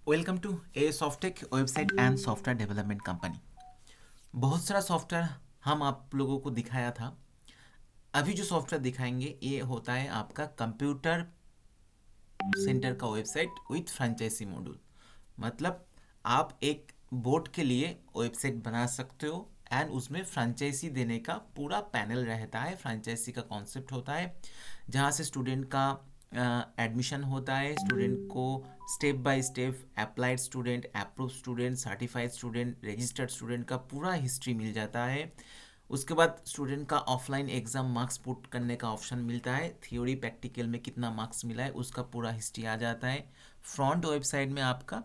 Welcome to A Softech website and software development company. बहुत सारा software हम आप लोगों को दिखाया था। अभी जो सॉफ्टवेयर दिखाएंगे ये होता है आपका कंप्यूटर सेंटर का वेबसाइट विथ फ्रेंचाइजी मॉड्यूल। मतलब आप एक बोर्ड के लिए वेबसाइट बना सकते हो एंड उसमें फ्रेंचाइजी देने का पूरा पैनल रहता है। फ्रेंचाइजी का कॉन्सेप्ट होता है जहाँ से स्टूडेंट का एडमिशन होता है, स्टूडेंट को step by step applied student, approve student, certified student, registered student का पूरा हिस्ट्री मिल जाता है। उसके बाद स्टूडेंट का ऑफलाइन एग्ज़ाम मार्क्स पुट करने का ऑप्शन मिलता है, थ्योरी प्रैक्टिकल में कितना मार्क्स मिला है उसका पूरा हिस्ट्री आ जाता है। फ्रंट वेबसाइट में आपका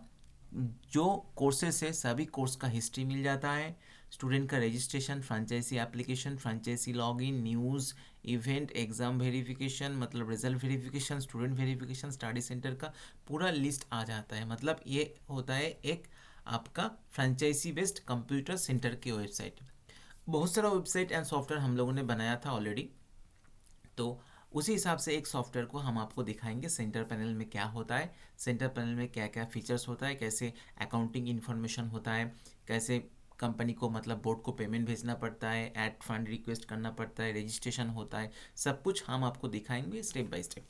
जो कोर्सेस है सभी कोर्स का हिस्ट्री मिल जाता है। स्टूडेंट का registration, franchise application, franchise login, news, event, exam verification मतलब result verification, student verification, study centre का पूरा लिस्ट आ जाता है। मतलब ये होता है एक आपका फ्रेंचाइजी बेस्ड कंप्यूटर सेंटर की वेबसाइट। बहुत सारा वेबसाइट एंड सॉफ्टवेयर हम लोगों ने बनाया था ऑलरेडी, तो उसी हिसाब से एक सॉफ्टवेयर को हम आपको दिखाएंगे। सेंटर पैनल में क्या होता है, सेंटर पैनल में क्या क्या फीचर्स होता है, कैसे अकाउंटिंग इन्फॉर्मेशन होता है, कैसे कंपनी को मतलब बोर्ड को पेमेंट भेजना पड़ता है, ऐड फंड रिक्वेस्ट करना पड़ता है, रजिस्ट्रेशन होता है, सब कुछ हम आपको दिखाएंगे स्टेप बाय स्टेप।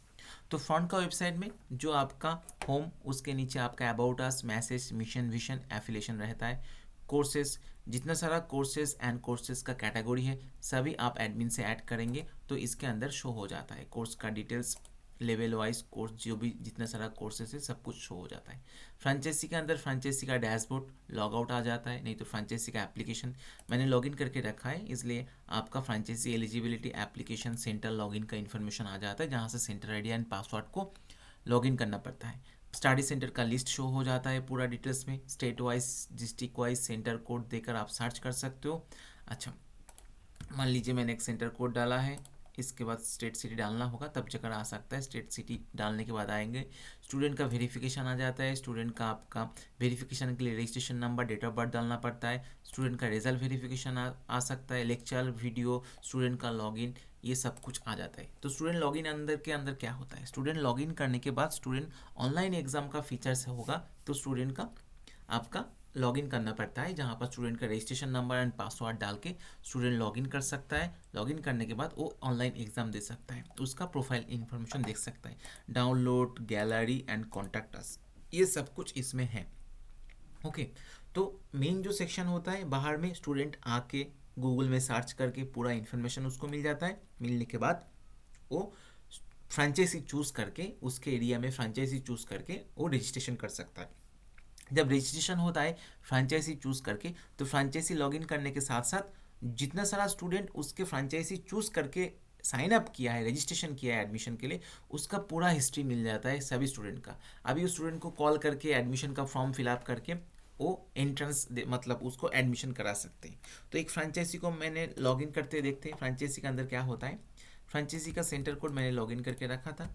तो फ्रंट का वेबसाइट में जो आपका होम, उसके नीचे आपका about us, message, mission, vision, affiliation रहता है। कोर्सेज, जितना सारा कोर्सेज एंड कोर्सेज का कैटेगरी है सभी आप एडमिन से ऐड करेंगे तो इसके अंदर शो हो जाता है। कोर्स का डिटेल्स, लेवल वाइज कोर्स, जो भी जितना सारा कोर्सेज है सब कुछ शो हो जाता है। फ्रेंचाइजी के अंदर फ्रेंचाइजी का डैशबोर्ड लॉग आउट आ जाता है, नहीं तो फ्रेंचाइजी का एप्लीकेशन मैंने लॉगिन करके रखा है, इसलिए आपका franchise eligibility application center login का इन्फॉर्मेशन आ जाता है, जहाँ से सेंटर आईडी एंड पासवर्ड को लॉगिन करना पड़ता है। स्टडी सेंटर का लिस्ट शो हो जाता है पूरा डिटेल्स में, state wise, district wise center code देकर आप सर्च कर सकते हो। अच्छा, मान लीजिए मैंने एक सेंटर कोड डाला है, इसके बाद स्टेट सिटी डालना होगा तब जगह आ सकता है। स्टेट सिटी डालने के बाद आएंगे, स्टूडेंट का वेरिफिकेशन आ जाता है। स्टूडेंट का आपका वेरिफिकेशन के लिए registration number, date of birth डालना पड़ता है। स्टूडेंट का रिजल्ट वेरिफिकेशन आ सकता है, लेक्चर वीडियो, स्टूडेंट का लॉगिन, ये सब कुछ आ जाता है। तो स्टूडेंट लॉगिन अंदर के अंदर क्या होता है, स्टूडेंट लॉगिन करने के बाद स्टूडेंट ऑनलाइन एग्जाम का फीचर्स होगा, तो स्टूडेंट का आपका लॉगिन करना पड़ता है, जहाँ पर स्टूडेंट का रजिस्ट्रेशन नंबर एंड पासवर्ड डाल के स्टूडेंट लॉगिन कर सकता है। लॉगिन करने के बाद वो ऑनलाइन एग्जाम दे सकता है, उसका प्रोफाइल इन्फॉर्मेशन देख सकता है, download, gallery and contact us, ये सब कुछ इसमें है। ओके, तो मेन जो सेक्शन होता है, बाहर में स्टूडेंट आके गूगल में सर्च करके पूरा इन्फॉर्मेशन उसको मिल जाता है। मिलने के बाद वो फ्रेंचाइजी चूज़ करके, उसके एरिया में फ्रेंचाइजी चूज़ करके वो रजिस्ट्रेशन कर सकता है। जब रजिस्ट्रेशन होता है फ्रेंचाइजी चूज़ करके, तो फ्रेंचाइजी लॉगिन करने के साथ साथ जितना सारा स्टूडेंट उसके फ्रेंचाइजी चूज़ करके साइन अप किया है, रजिस्ट्रेशन किया है एडमिशन के लिए, उसका पूरा हिस्ट्री मिल जाता है सभी स्टूडेंट का। अभी उस स्टूडेंट को कॉल करके एडमिशन का फॉर्म फिलअप करके वो एंट्रेंस मतलब उसको एडमिशन करा सकते हैं। तो एक फ्रेंचाइजी को मैंने लॉगिन करते देखते हैं फ्रेंचाइजी के अंदर क्या होता है। फ्रेंचाइजी का सेंटर कोड मैंने लॉगिन करके रखा था,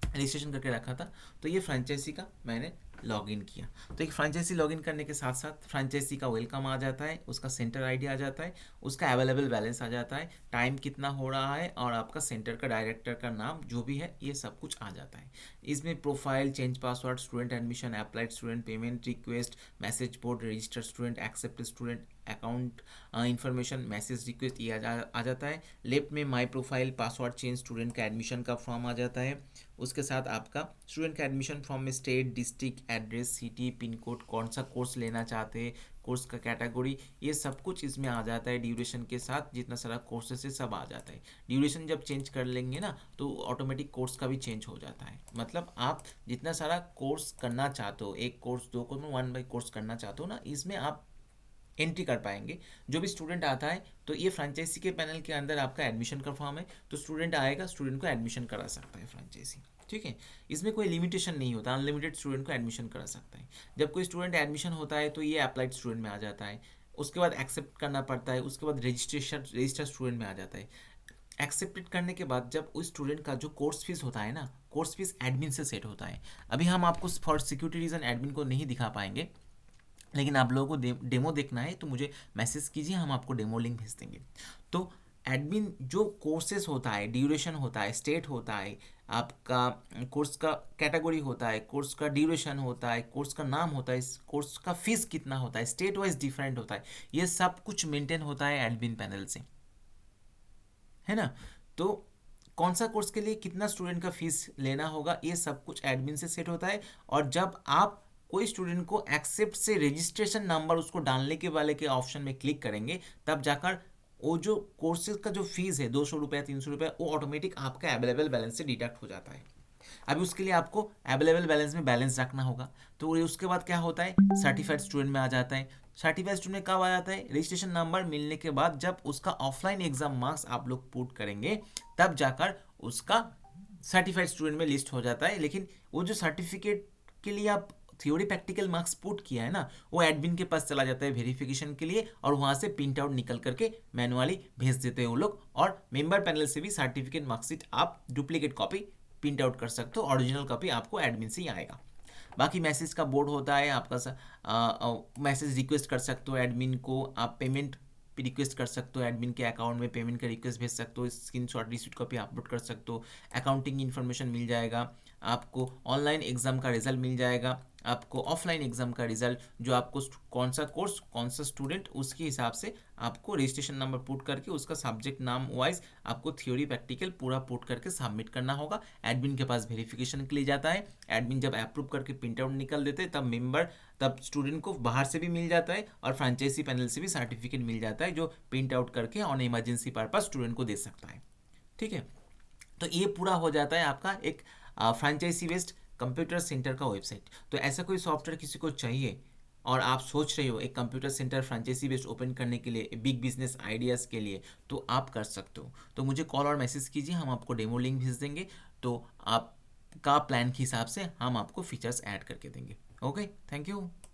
रजिस्ट्रेशन करके रखा था, तो ये फ्रेंचाइजी का मैंने लॉगिन किया। तो एक फ्रेंचाइजी लॉगिन करने के साथ साथ फ्रेंचाइजी का वेलकम आ जाता है, उसका सेंटर आईडी आ जाता है, उसका अवेलेबल बैलेंस आ जाता है, टाइम कितना हो रहा है और आपका सेंटर का डायरेक्टर का नाम जो भी है ये सब कुछ आ जाता है। इसमें profile, change password, student admission, applied student, payment request, message board, registered student, accepted student, account information, message request, ये आ जाता है। लेफ्ट में my profile, password change, student का एडमिशन का फॉर्म आ जाता है। उसके साथ आपका स्टूडेंट का एडमिशन फॉर्म में state, district, address, city, pin code, कौन सा कोर्स लेना चाहते हैं, कोर्स का कैटेगरी, ये सब कुछ इसमें आ जाता है। ड्यूरेशन के साथ जितना सारा कोर्सेस है सब आ जाता है। ड्यूरेशन जब चेंज कर लेंगे ना तो ऑटोमेटिक कोर्स का भी चेंज हो जाता है। मतलब आप जितना सारा कोर्स करना चाहते हो, एक कोर्स, दो कोर्स, वन बाई कोर्स करना चाहते हो ना, इसमें आप एंट्री कर पाएंगे। जो भी स्टूडेंट आता है तो ये फ्रेंचाइजी के पैनल के अंदर आपका एडमिशन का फॉर्म है, तो स्टूडेंट आएगा, स्टूडेंट को एडमिशन करा सकता है फ्रेंचाइजी। ठीक है, इसमें कोई लिमिटेशन नहीं होता, अनलिमिटेड स्टूडेंट को एडमिशन करा सकता है। जब कोई स्टूडेंट एडमिशन होता है तो ये अप्लाइड स्टूडेंट में आ जाता है, उसके बाद एक्सेप्ट करना पड़ता है, उसके बाद रजिस्टर्ड स्टूडेंट में आ जाता है। एक्सेप्टेड करने के बाद जब उस स्टूडेंट का जो कोर्स फीस होता है ना, कोर्स फीस एडमिन से सेट होता है। अभी हम आपको फॉर सिक्योरिटी रीज़न एडमिन को नहीं दिखा पाएंगे, लेकिन आप लोगों को डेमो देखना है तो मुझे मैसेज कीजिए, हम आपको डेमो लिंक भेज देंगे। तो एडमिन जो कोर्सेज होता है, ड्यूरेशन होता है, स्टेट होता है, आपका कोर्स का कैटेगरी होता है, कोर्स का ड्यूरेशन होता है, कोर्स का नाम होता है, इस कोर्स का फीस कितना होता है, स्टेट वाइज डिफरेंट होता है, ये सब कुछ मेंटेन होता है एडमिन पैनल से, है ना। तो कौन सा कोर्स के लिए कितना स्टूडेंट का फीस लेना होगा, ये सब कुछ एडमिन से सेट होता है। और जब आप कोई स्टूडेंट को एक्सेप्ट से रजिस्ट्रेशन नंबर उसको डालने के वाले के ऑप्शन में क्लिक करेंगे, तब जाकर वो जो कोर्सेज का जो फीस है 200 रुपये 300 रुपये, वो ऑटोमेटिक आपका अवेलेबल बैलेंस से डिडक्ट हो जाता है। अभी उसके लिए आपको अवेलेबल बैलेंस में बैलेंस रखना होगा। तो ये उसके बाद क्या होता है, सर्टिफाइड स्टूडेंट में आ जाता है। सर्टिफाइड स्टूडेंट कब आ जाता है, रजिस्ट्रेशन नंबर मिलने के बाद जब उसका ऑफलाइन एग्जाम मार्क्स आप लोग पुट करेंगे, तब जाकर उसका सर्टिफाइड स्टूडेंट में लिस्ट हो जाता है। लेकिन वो जो सर्टिफिकेट के लिए आप थ्योरी प्रैक्टिकल मार्क्स पुट किया है ना, वो एडमिन के पास चला जाता है वेरिफिकेशन के लिए, और वहाँ से प्रिंट आउट निकल करके मैनुअली भेज देते हैं वो लोग। और मेंबर पैनल से भी सर्टिफिकेट मार्कशीट आप डुप्लीकेट कॉपी प्रिंट आउट कर सकते हो, ओरिजिनल कॉपी आपको एडमिन से ही आएगा। बाकी मैसेज का बोर्ड होता है आपका, मैसेज रिक्वेस्ट कर सकते हो एडमिन को, आप पेमेंट रिक्वेस्ट कर सकते हो, एडमिन के अकाउंट में पेमेंट का रिक्वेस्ट भेज सकते हो, स्क्रीनशॉट रिसीट कॉपी अपलोड कर सकते हो, अकाउंटिंग इन्फॉर्मेशन मिल जाएगा आपको, ऑनलाइन एग्जाम का रिजल्ट मिल जाएगा आपको, ऑफलाइन एग्जाम का रिजल्ट, जो आपको कौन सा कोर्स कौन सा स्टूडेंट उसके हिसाब से आपको रजिस्ट्रेशन नंबर पुट करके उसका सब्जेक्ट नाम वाइज आपको थ्योरी प्रैक्टिकल पूरा पुट करके सबमिट करना होगा। एडमिन के पास वेरिफिकेशन के लिए जाता है, एडमिन जब अप्रूव करके प्रिंट आउट निकल देते हैं, तब स्टूडेंट को बाहर से भी मिल जाता है और फ्रेंचाइजी पैनल से भी सर्टिफिकेट मिल जाता है, जो प्रिंट आउट करके ऑन इमरजेंसी पर्पस स्टूडेंट को दे सकता है। ठीक है, तो ये पूरा हो जाता है आपका एक फ्रेंचाइजी बेस्ड कंप्यूटर सेंटर का वेबसाइट। तो ऐसा कोई सॉफ्टवेयर किसी को चाहिए और आप सोच रहे हो एक computer center franchise based open करने के लिए, बिग बिजनेस आइडियाज़ के लिए, तो आप कर सकते हो। तो मुझे कॉल और मैसेज कीजिए, हम आपको डेमो लिंक भेज देंगे, तो आपका प्लान के हिसाब से हम आपको फीचर्स ऐड करके देंगे। Okay, thank you.